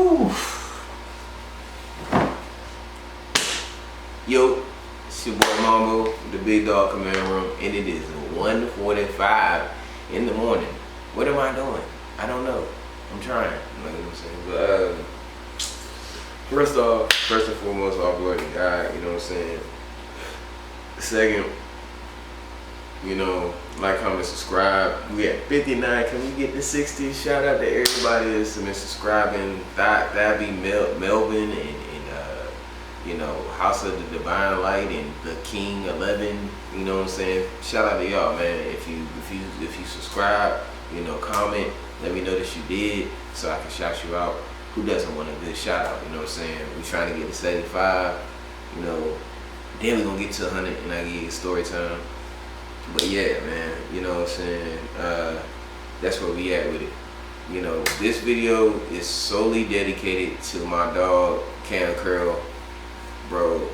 Whew. Yo, it's your boy Mambo, the Big Dog Command Room, and it is 1:45 in the morning. What am I doing? I don't know. I'm trying. You know what I'm saying? But first and foremost, all glory to God. You know what I'm saying? Second, like, comment, subscribe. We at 59. Can we get to 60? Shout out to everybody that's been subscribing. That be Melvin and House of the Divine Light and the King 11. You know what I'm saying? Shout out to y'all, man. If you subscribe, comment, let me know that you did, so I can shout you out. Who doesn't want a good shout out? You know what I'm saying? We trying to get to 75. Then we gonna get to 100, and I give you story time. But yeah, man, you know what I'm saying? That's where we at with it. This video is solely dedicated to my dog, Cam Curl. Bro,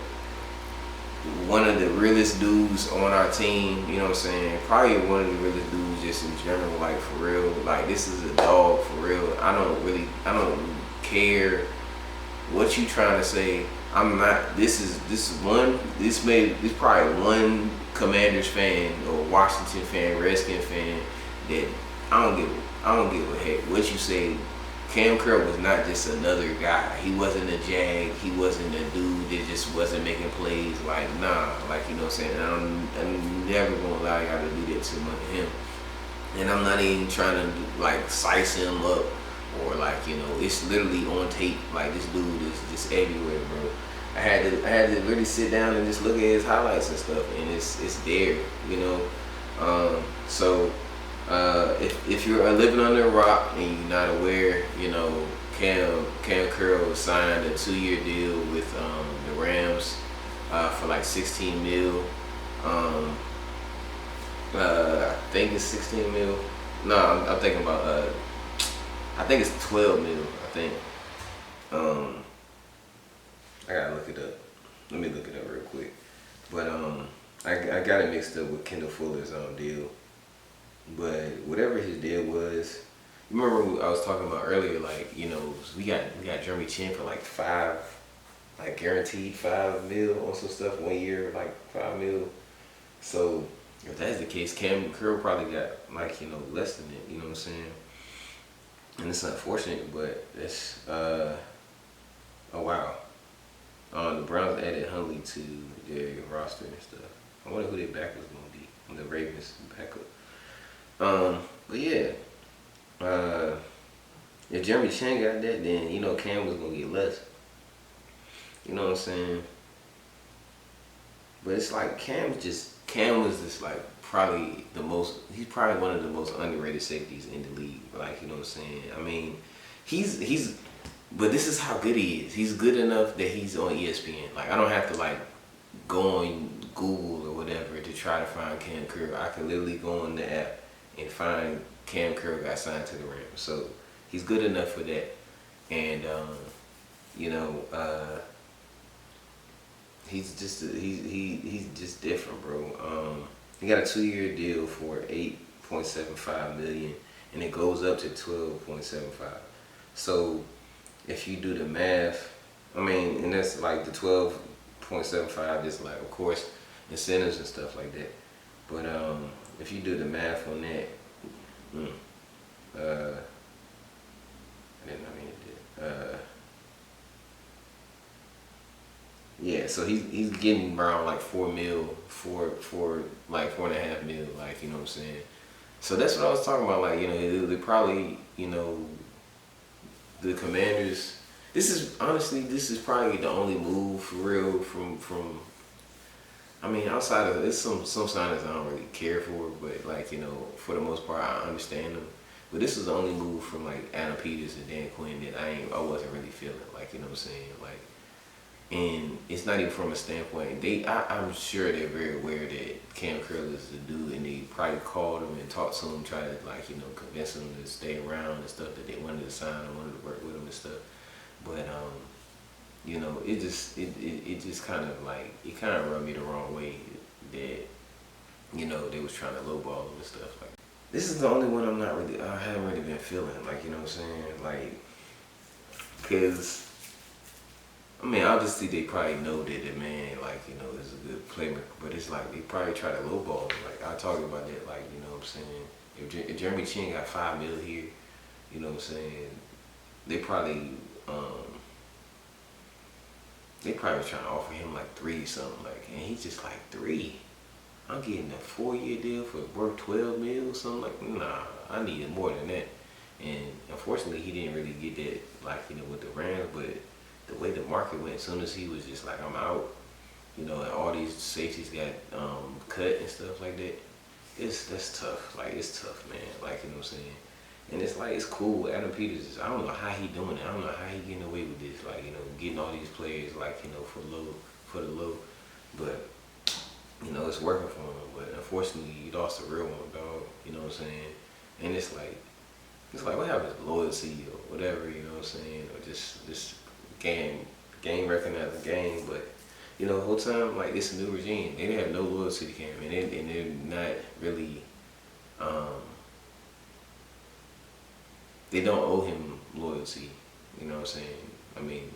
one of the realest dudes on our team, you know what I'm saying? Probably one of the realest dudes just in general, like, for real. Like, this is a dog for real. I don't care what you trying to say. I'm not, this probably one Commanders fan or Washington fan, Redskin fan that I don't give a heck what you say. Cam Curl was not just another guy. He wasn't a jag. He wasn't a dude that just wasn't making plays. Like, nah. Like, you know what I'm saying? I'm never going to allow y'all to do that to him. And I'm not even trying to, like, size him up or, like, it's literally on tape. Like, this dude is just everywhere, bro. I had to really sit down and just look at his highlights and stuff, and it's there, So if you're living under a rock and you're not aware, Cam Curl signed a 2-year deal with the Rams for like 16 mil. I think it's 16 mil. No, I'm thinking about I think it's 12 mil. I think. I gotta look it up. Let me look it up real quick. But I got it mixed up with Kendall Fuller's deal. But whatever his deal was, you remember I was talking about earlier, like, we got Jeremy Chin for like guaranteed 5 mil on some stuff 1 year, like 5 mil. So if that's the case, Cam Curl probably got like, less than it, you know what I'm saying? And it's unfortunate, but it's oh wow. The Browns added Huntley to their roster and stuff. I wonder who their backup was gonna be. The Ravens backup. But yeah, if Jeremy Chin got that, then Cam was gonna get less. You know what I'm saying? But it's like Cam was just like he's probably one of the most underrated safeties in the league. Like, you know what I'm saying? I mean, but this is how good he is. He's good enough that he's on ESPN. Like, I don't have to like go on Google or whatever to try to find Cam Curl. I can literally go on the app and find Cam Curl got signed to the Rams. So he's good enough for that. And he's just different, bro. He got a 2-year deal for $8.75 million, and it goes up to $12.75. So if you do the math, and that's like the 12.75 is like, of course, incentives and stuff like that. But if you do the math on that, yeah, so he's getting around like 4 mil, like 4.5 mil, like, you know what I'm saying? So that's what I was talking about, like, they probably, the Commanders, this is probably the only move for real from outside of this, some signings I don't really care for, but like, for the most part I understand them. But this is the only move from like Adam Peters and Dan Quinn that I wasn't really feeling, like, you know what I'm saying? Like, and it's not even from a standpoint, I'm sure they're very aware that Cam Curl is the dude, and they probably called him and talked to him, try to like, convince him to stay around and stuff, that they wanted to sign him, wanted to work with him and stuff. But it just kind of like, it kind of rubbed me the wrong way that they was trying to lowball him and stuff. Like, this is the only one I haven't really been feeling, like, you know what I'm saying? Like, Cause I mean, obviously they probably know that the man, like, you know, is a good playmaker, but it's like they probably try to lowball him. Like I talk about that, like, you know what I'm saying. If Jeremy Chin got 5 mil here, you know what I'm saying, they probably trying to offer him like 3 something, like, and he's just like 3. I'm getting a 4-year deal for worth 12 mil, something like. Nah, I needed more than that. And unfortunately, he didn't really get that, like, you know, with the Rams. But the way the market went, as soon as he was just like, I'm out, you know, and all these safeties got cut and stuff like that. That's tough. Like, it's tough, man. Like, you know what I'm saying. And it's like, it's cool. Adam Peters, I don't know how he doing it. I don't know how he getting away with this. Like, you know, getting all these players, like, you know, for the low. But you know, it's working for him. But unfortunately, he lost a real one, dog. You know what I'm saying. And it's like what happens to loyalty or whatever, you know what I'm saying, or just game recognizing game. But you know, the whole time, like, it's a new regime. They didn't have no loyalty to Cam, and they're not really. They don't owe him loyalty. You know what I'm saying. I mean,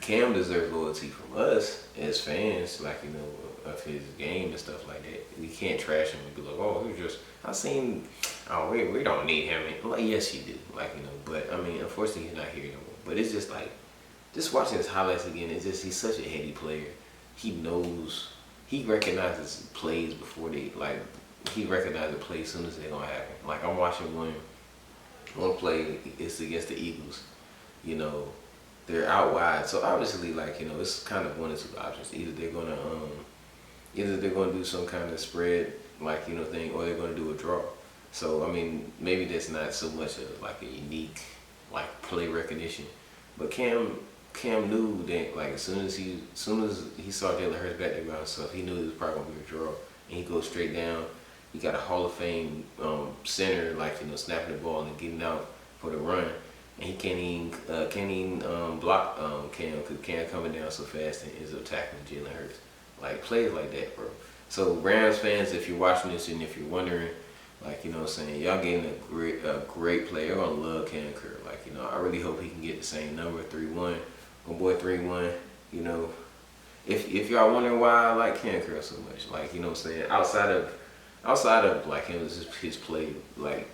Cam deserves loyalty from us as fans, like, you know, of his game and stuff like that. We can't trash him and be like, oh, he's just, I seen, oh, we don't need him. Like, yes, you do, like, you know. But I mean, unfortunately, he's not here no more. But it's just like, just watching his highlights again. It's just, he's such a heady player. He knows, he recognizes plays before they, like, he recognizes the play as soon as they're gonna happen. Like, I'm watching one play. It's against the Eagles. You know, they're out wide, so obviously, like, you know, it's kind of one of 2 options. Either they're gonna do some kind of spread, like, you know, thing, or they're gonna do a draw. So I mean, maybe that's not so much of like a unique, like, play recognition. But Cam knew that, like, as soon as he saw Jalen Hurts back there by himself, he knew it was probably gonna be a draw, and he goes straight down. He got a Hall of Fame center, like, you know, snapping the ball and getting out for the run. And he can't even block Cam, because Cam coming down so fast and ends up tackling Jalen Hurts. Like, plays like that, bro. So Rams fans, if you're watching this and if you're wondering, like, you know what I'm saying, y'all getting a great player. You're gonna love Cam Kerr. Like, you know, I really hope he can get the same number, 3-1. My boy 3-1, you know. If y'all wondering why I like Cam Kerr so much, like, you know what I'm saying, outside of like him, his play, like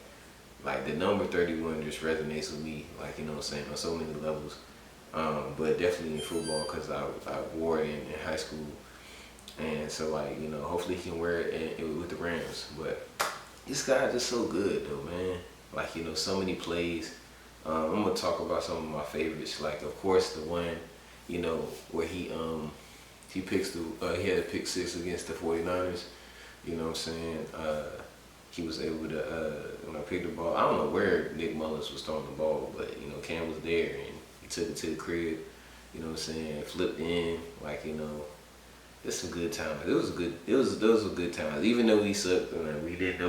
the number 31 just resonates with me, like, you know what I'm saying, on so many levels. But definitely in football, because I wore it in high school, and so, like, you know, hopefully he can wear it with the Rams. But this guy just so good though, man. Like, you know, so many plays. I'm gonna talk about some of my favorites. Like, of course, the one, you know, where he picks he had a pick 6 against the 49ers. You know what I'm saying? He was able to, when I picked the ball, I don't know where Nick Mullins was throwing the ball, but, you know, Cam was there and he took it to the crib. You know what I'm saying? Flipped in, like, you know, it's some good times. Those were good times. Even though we sucked, we didn't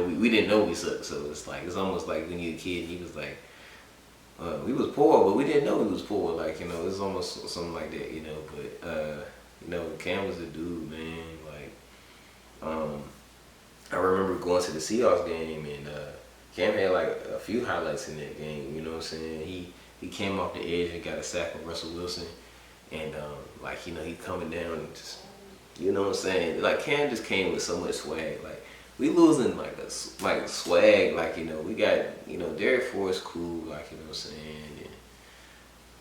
know we sucked. So it's almost like when you're a kid, he was like, we was poor, but we didn't know we was poor. Like, you know, it's almost something like that, you know. But you know, Cam was the dude, man. Like, I remember going to the Seahawks game, and Cam had like a few highlights in that game. You know what I'm saying? He came off the edge and got a sack of Russell Wilson, and like, you know, he coming down and just, you know what I'm saying? Like, Cam just came with so much swag. Like, we losing like swag. Like, you know, we got, you know, Derek Forrest cool. Like, you know what I'm saying? And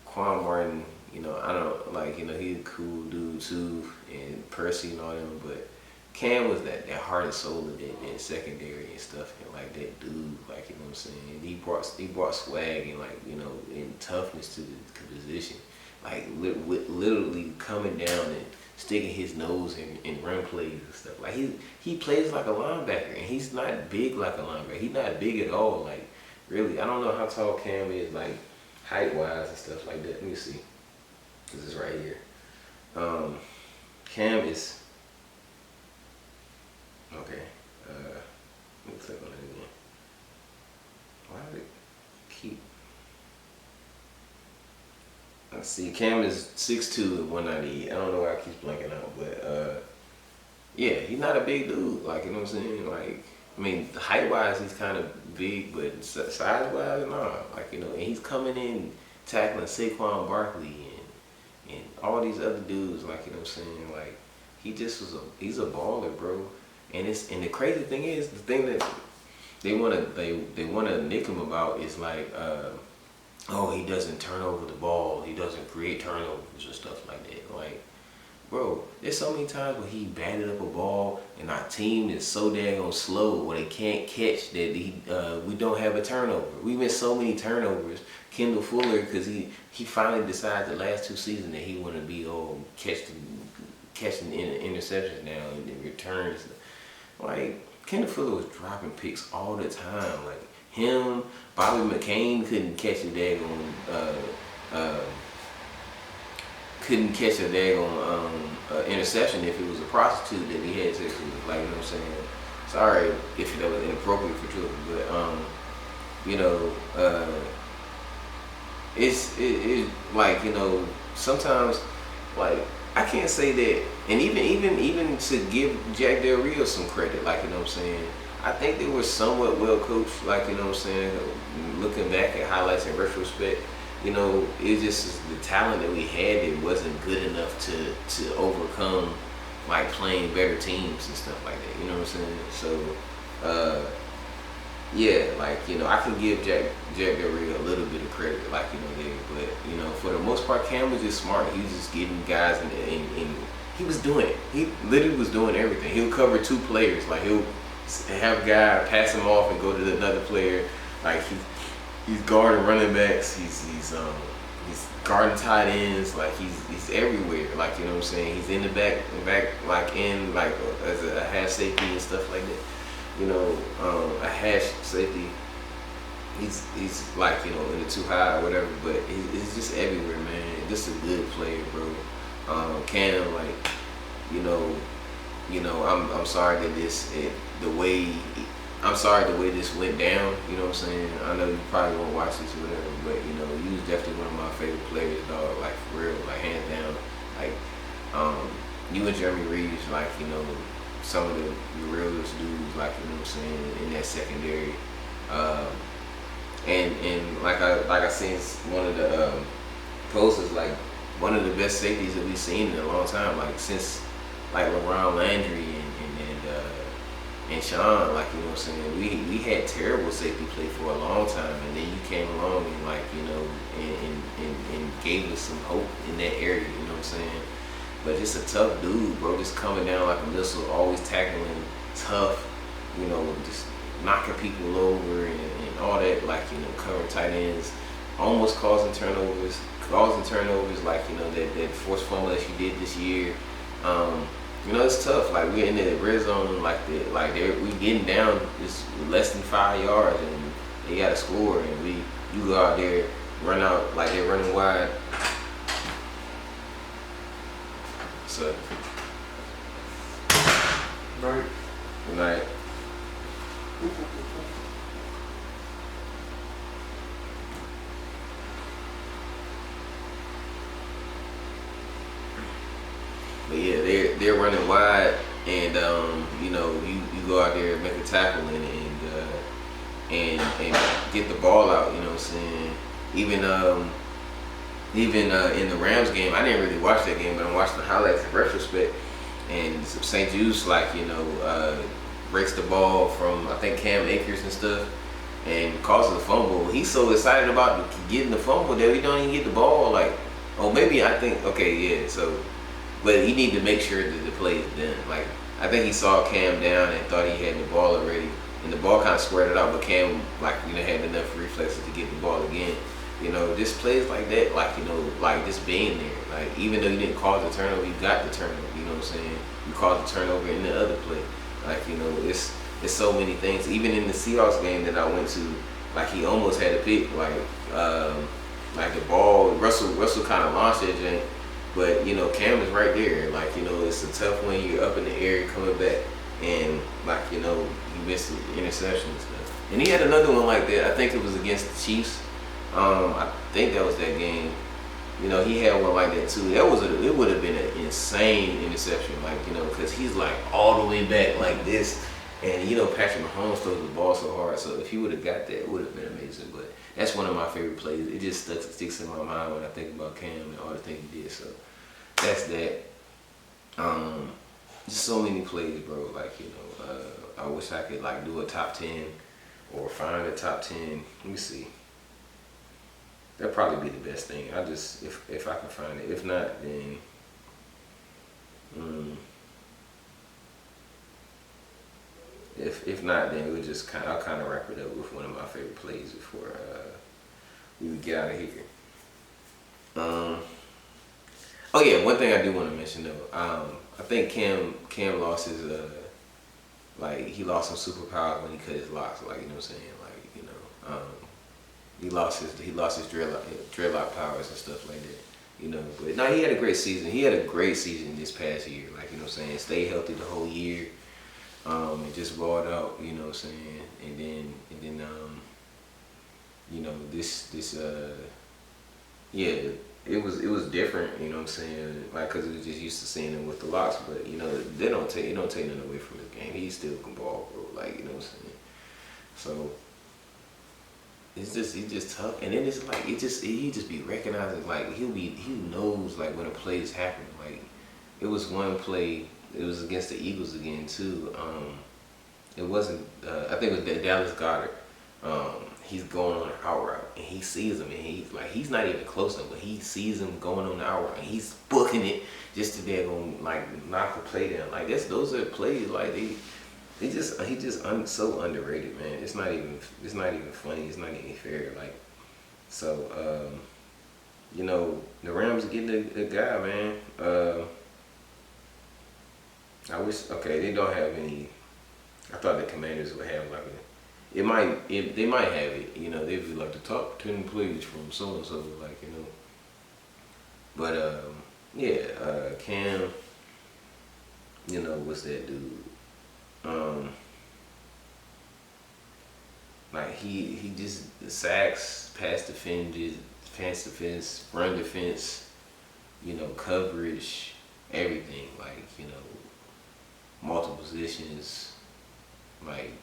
Quan Martin, you know, I don't, like, you know, he's a cool dude too, and Percy and all them, but Cam was that heart and soul of that secondary and stuff, and like that dude, like, you know what I'm saying. He brought swag and, like, you know, and toughness to the position, like literally coming down and sticking his nose in run plays and stuff. Like, he plays like a linebacker, and he's not big like a linebacker. He's not big at all. Like, really, I don't know how tall Cam is, like, height wise and stuff like that. Let me see, cause it's right here. Cam is. Okay, let me click on it again. Why did it keep? Let's see, Cam is 6'2" and 198. I don't know why it keeps blanking out, but yeah, he's not a big dude. Like, you know what I'm saying? Like, I mean, height wise, he's kind of big, but size wise, nah. Like, you know, and he's coming in tackling Saquon Barkley and all these other dudes, like, you know what I'm saying? Like, he's a baller, bro. And the crazy thing is, the thing that they wanna nick him about is like, oh, he doesn't turn over the ball, he doesn't create turnovers and stuff like that. Like, bro, there's so many times where he batted up a ball and our team is so daggone slow where they can't catch that we don't have a turnover. We missed so many turnovers. Kendall Fuller, because he finally decided the last 2 seasons that he want to be catching interceptions now and the returns. Like, Kendall Fuller was dropping picks all the time. Like him, Bobby McCain couldn't catch a daggone interception if it was a prostitute that he had sex with. Like, you know what I'm saying? Sorry if that was inappropriate for children, but you know, it's like, you know, sometimes, like, I can't say that, and even to give Jack Del Rio some credit, like, you know what I'm saying, I think they were somewhat well coached, like, you know what I'm saying, looking back at highlights in retrospect. You know, it just the talent that we had, it wasn't good enough to overcome, like, playing better teams and stuff like that. You know what I'm saying? So, yeah, like, you know, I can give Jack Del Rio a little bit of credit, like, you know, there, but, you know, for the most part, Cam was just smart. He was just getting guys, and he was doing it. He literally was doing everything. He'll cover 2 players. Like, he'll have a guy pass him off and go to another player. Like, he's guarding running backs. He's guarding tight ends. Like, he's everywhere. Like, you know what I'm saying. He's in the back, like, in, like, as a half safety and stuff like that. You know, a hash safety. He's like, you know, in the 2 high or whatever. But he's just everywhere, man. Just a good player, bro. Cam, like, you know, I'm sorry that I'm sorry the way this went down, you know what I'm saying? I know you probably won't watch this or whatever, but, you know, you was definitely one of my favorite players, dog, like, for real, like, hands down. Like, you and Jeremy Reeves, like, you know, some of the realest dudes, like, you know what I'm saying, in that secondary. And like I seen one of the posters, like, one of the best safeties that we've seen in a long time, like, since, like, LaRon Landry and Sean, like, you know what I'm saying, we had terrible safety play for a long time, and then you came along and, like, you know, and gave us some hope in that area, you know what I'm saying. But just a tough dude, bro, just coming down like a missile, always tackling tough, you know, just knocking people over and all that, like, you know, covering tight ends, almost causing turnovers, like, you know, that forced fumble that you did this year. You know, it's tough. Like, we're in the red zone, we getting down just less than 5 yards, and they got to score, and you go out there, run out like they're running wide. So, right. Good night. But yeah, they're running wide, and you know, you go out there and make a tackle and get the ball out. You know what I'm saying? Even in the Rams game, I didn't really watch that game, but I watched the highlights in retrospect. And St. Jude's, like, you know, breaks the ball from, I think, Cam Akers and stuff, and causes a fumble. He's so excited about getting the fumble that we don't even get the ball. Like, oh, maybe I think, okay, yeah, so. But he need to make sure that the play is done. Like, I think he saw Cam down and thought he had the ball already, and the ball kind of squared it out. But Cam, like, you know, had enough reflexes to get the ball again. You know, just plays like that, like, you know, like just being there. Like, even though you didn't cause the turnover, you got the turnover. You know what I'm saying? You caused the turnover in the other play. Like, you know, it's so many things. Even in the Seahawks game that I went to, like, he almost had a pick. Like the ball, Russell kind of launched that joint. But, you know, Cam is right there. Like, you know, it's a tough one. You're up in the air coming back, and, like, you know, you missed the interception and stuff. And he had another one like that. I think it was against the Chiefs. I think that was that game. You know, he had one like that too. It would have been an insane interception, like, you know, because he's like all the way back like this, and, you know, Patrick Mahomes throws the ball so hard. So if he would have got that, it would have been amazing. But that's one of my favorite plays. It just sticks in my mind when I think about Cam and all the things he did. So that's that. Just so many plays, bro. Like, I wish I could like do a top 10 or find a top 10. Let me see. That'd probably be the best thing. I just if I can find it. If not, then if not, then we'll just I'll kind of wrap it up with one of my favorite plays before we would get out of here. Oh yeah, one thing I do want to mention though. I think Cam lost his like he lost some superpowers when he cut his locks. Like, you know what I'm saying? Like, he lost his dreadlock powers and stuff like that. But no, he had a great season. He had a great season this past year. Like, you know what I'm saying? Stayed healthy the whole year. And just balled out, you know what I'm saying? And then yeah, it was different, you know what I'm saying? Like, cause it was just used to seeing him with the locks, but it don't take nothing away from his game. He still can ball, bro. Like, you know what I'm saying? So he's just tough, and then it's like he just be recognizing, like he knows like when a play is happening. Like, it was one play, it was against the Eagles again too. It wasn't. I think it was Dallas Goedert. He's going on an out route, and he sees him, and he's not even close to him, but he sees him going on the out route, and he's booking it just to be able to like knock the play down. Like, those are plays like he just so underrated, man. It's not even funny. It's not even fair. Like, so the Rams are getting a guy, man. I wish. Okay, they don't have any. I thought the Commanders would have like they might have it. They'd be like the top 10 plays from so and so, like, But yeah, Cam. What's that dude? Like he just sacks, pass defense, run defense, coverage, everything. Like, multiple positions, like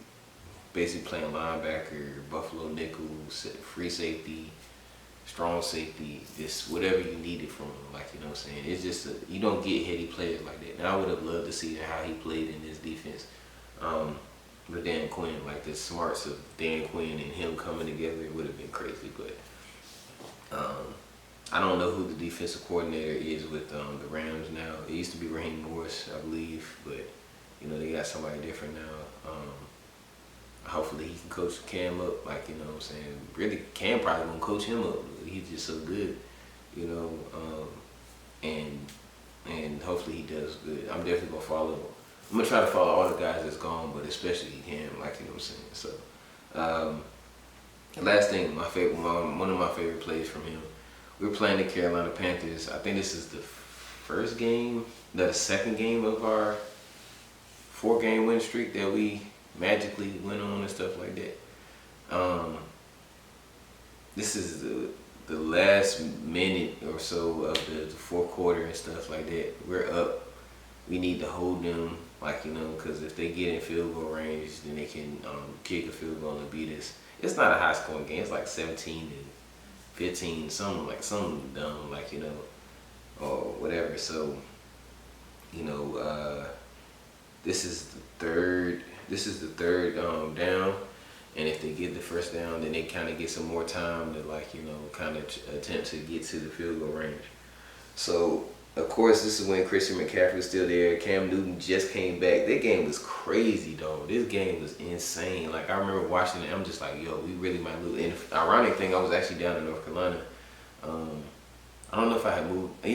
basically playing linebacker, buffalo nickel, free safety, strong safety, just whatever you needed from him. Like, you know what I'm saying? It's just you don't get heady players like that. Now I would have loved to see how he played in this defense. With Dan Quinn, like the smarts of Dan Quinn and him coming together, it would have been crazy. But I don't know who the defensive coordinator is with the Rams now. It used to be Raheem Morris, I believe, but they got somebody different now. Hopefully he can coach Cam up, like, you know what I'm saying. Really, Cam probably gonna coach him up. He's just so good, and hopefully he does good. I'm definitely gonna follow. I'm gonna try to follow all the guys that's gone, but especially him, like, you know what I'm saying. So, the last thing, one of my favorite plays from him. We were playing the Carolina Panthers. I think this is the second game of our 4-game win streak that we magically went on and stuff like that. This is the last minute or so of the fourth quarter and stuff like that. We're up. We need to hold them, like, because if they get in field goal range, then they can kick a field goal and beat us. It's not a high scoring game. It's like 17-15, something dumb, like, or whatever. So, this is the third down, and if they get the first down, then they kind of get some more time to, like, kind of attempt to get to the field goal range. So, of course, this is when Christian McCaffrey was still there. Cam Newton just came back. That game was crazy, though. This game was insane. Like, I remember watching it. I'm just like, yo, we really might lose. And the ironic thing, I was actually down in North Carolina. I don't know if I had moved. I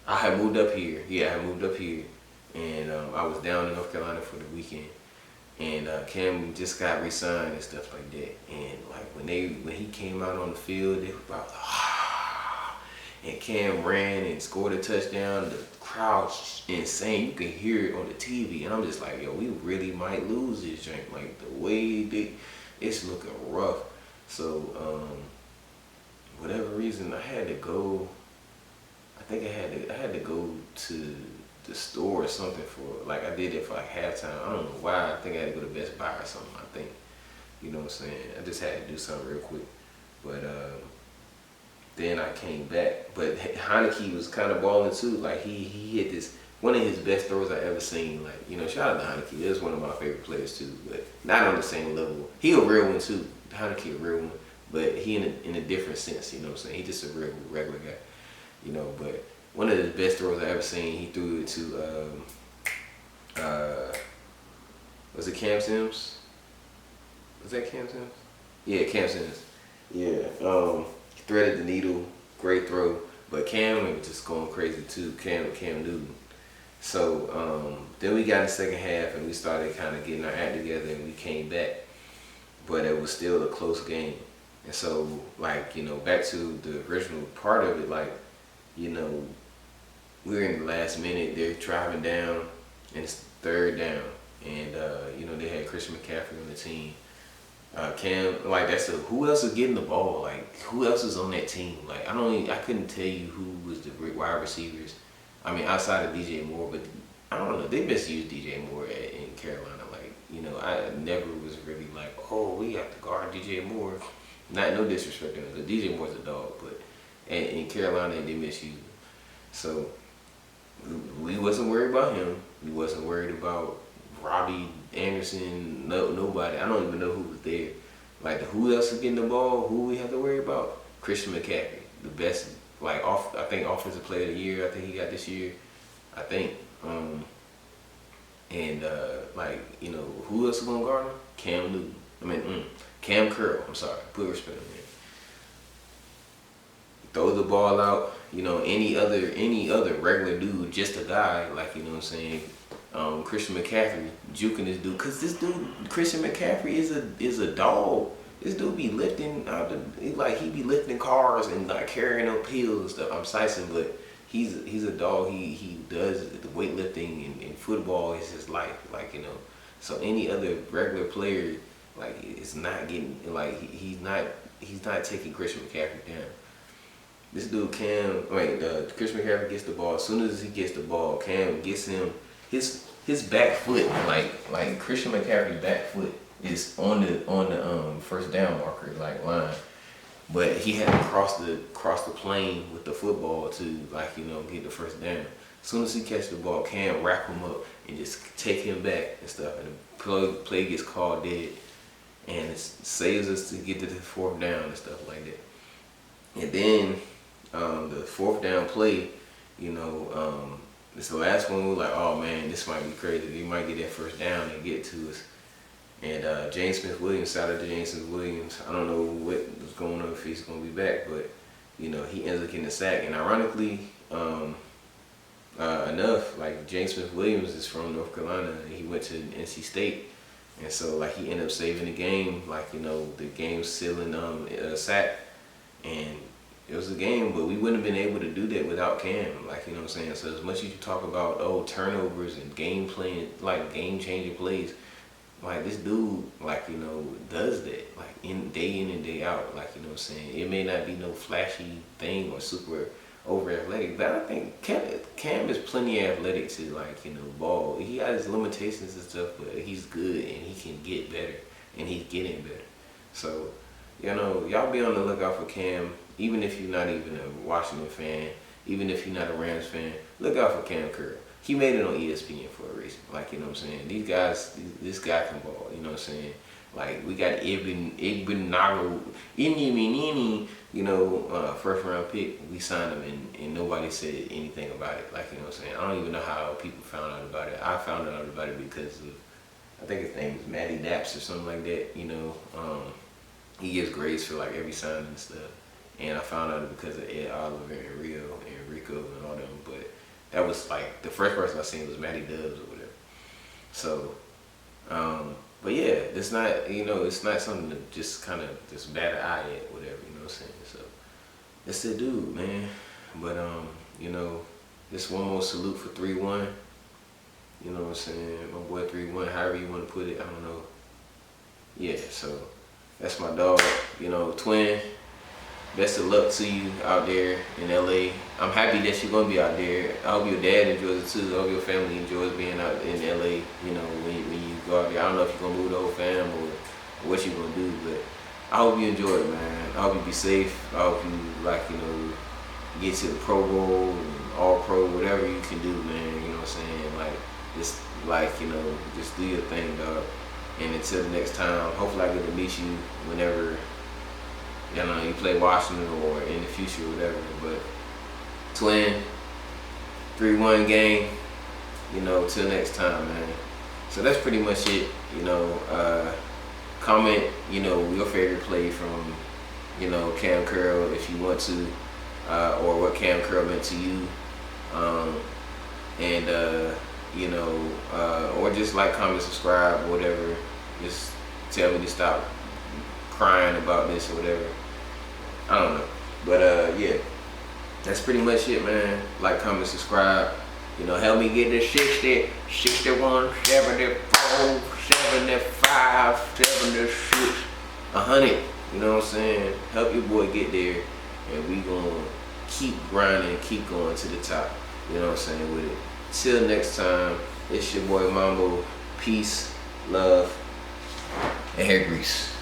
had moved up here. Yeah, I had moved up here. And I was down in North Carolina for the weekend, and Cam just got re-signed and stuff like that. And like when he came out on the field, they were about and Cam ran and scored a touchdown. The crowd's insane. You can hear it on the TV, and I'm just like, yo, we really might lose this drink. Like, the way it's looking rough. So whatever reason, I had to go. I think I had to go to the store or something for, like, I did it for like halftime. I don't know why. I think I had to go to Best Buy or something, I think. You know what I'm saying? I just had to do something real quick. But then I came back. But Heineke was kind of balling too. Like he hit this one of his best throws I ever seen. Like, you know, shout out to Heineke. That's one of my favorite players too. But not on the same level. He a real one too. Heineke a real one. But he in a different sense. You know what I'm saying? He just a real regular guy. You know, but one of the best throws I ever seen. He threw it to was it Cam Sims? Was that Cam Sims? Yeah, Cam Sims. Yeah. Threaded the needle, great throw. But Cam was just going crazy too. Cam Newton. So then we got in the second half and we started kind of getting our act together and we came back. But it was still a close game. And so, like, you know, back to the original part of it, like, you know, we were in the last minute, they're driving down and it's third down. And, you know, they had Christian McCaffrey on the team. Cam, like, who else is getting the ball? Like, who else is on that team? Like, I couldn't tell you who was the wide receivers. I mean, outside of DJ Moore, but I don't know. They misused DJ Moore in Carolina. Like, you know, I never was really like, oh, we have to guard DJ Moore. Not no disrespect to him, because DJ Moore's a dog, but in Carolina, they misused him. So, we wasn't worried about him. We wasn't worried about Robbie Anderson, nobody. I don't even know who was there. Like, who else is getting the ball? Who we have to worry about? Christian McCaffrey, the best, like, I think offensive player of the year. I think he got this year. I think. Like, you know, who else is gonna guard him? Cam Newton. Cam Curl. I'm sorry. Put respect on him. Throw the ball out. You know, any other regular dude, just a guy, like, you know what I'm saying. Christian McCaffrey juking this dude, cause this dude Christian McCaffrey is a dog. This dude be lifting he be lifting cars and like carrying up pills and stuff. I'm sizing, but he's a dog. He does the weightlifting and football is his life. Like, you know, so any other regular player like is not getting like he's not taking Christian McCaffrey down. This dude Christian McCaffrey gets the ball. As soon as he gets the ball, Cam gets him. His back foot, like Christian McCaffrey's back foot is on the first down marker, like line, but he had to cross the plane with the football to, like, you know, get the first down. As soon as he catches the ball, Cam wrap him up and just take him back and stuff, and the play gets called dead, and it saves us to get to the fourth down and stuff like that. And then the fourth down play, you know. It's the last one. We were like, oh man, this might be crazy. We might get that first down and get to us. And James Smith-Williams, shout out to James Smith-Williams. I don't know what was going on, if he's going to be back, but, you know, he ends up getting a sack. And ironically enough, like, James Smith-Williams is from North Carolina, and he went to NC State. And so, like, he ended up saving the game, like, you know, the game sealing sack. And it was a game, but we wouldn't have been able to do that without Cam. Like, you know what I'm saying? So as much as you talk about, turnovers and game playing, like game-changing plays, like this dude, like, you know, does that, like in and day out. Like, you know what I'm saying? It may not be no flashy thing or super over athletic, but I think Cam is plenty athletic to, like, you know, ball. He has his limitations and stuff, but he's good and he can get better, and he's getting better. So, you know, y'all be on the lookout for Cam. Even if you're not even a Washington fan, even if you're not a Rams fan, look out for Cam Curl. He made it on ESPN for a reason. Like, you know what I'm saying? These guys, this guy can ball. You know what I'm saying? Like, we got Ibn Nago, you know, first round pick. We signed him and nobody said anything about it. Like, you know what I'm saying? I don't even know how people found out about it. I found out about it because of, I think his name is Matty Daps or something like that. You know, he gives grades for like every sign and stuff. And I found out because of Ed Oliver and Rico and all them. But that was like, the first person I seen was Matty Dubs or whatever. So, but yeah, it's not, you know, it's not something to just kind of just bat an eye at, whatever, you know what I'm saying? So, it's the dude, man. But, you know, just one more salute for 3-1. You know what I'm saying? My boy 3-1, however you want to put it, I don't know. Yeah, so that's my dog, you know, twin. Best of luck to you out there in LA. I'm happy that you're gonna be out there. I hope your dad enjoys it too. I hope your family enjoys being out in LA. You know, when you go out there. I don't know if you're gonna move the whole fam or what you gonna do. But I hope you enjoy it, man. I hope you be safe. I hope you get to the Pro Bowl and All Pro, whatever you can do, man. You know what I'm saying? Just just do your thing, dog. And until the next time, hopefully I get to meet you whenever you play Washington or in the future or whatever. But Twin, 3-1 game. Till next time, man. So that's pretty much it. Comment, your favorite play from, Cam Curl if you want to, or what Cam Curl meant to you, or just like, comment, subscribe, or whatever. Just tell me to stop crying about this or whatever. I don't know, but yeah, that's pretty much it, man. Like, comment, subscribe. Help me get to 60, 61, 74, 75, 76, 100. You know what I'm saying? Help your boy get there, and we gonna keep grinding, keep going to the top. You know what I'm saying, with it. Till next time, it's your boy Mambo. Peace, love, and hair grease.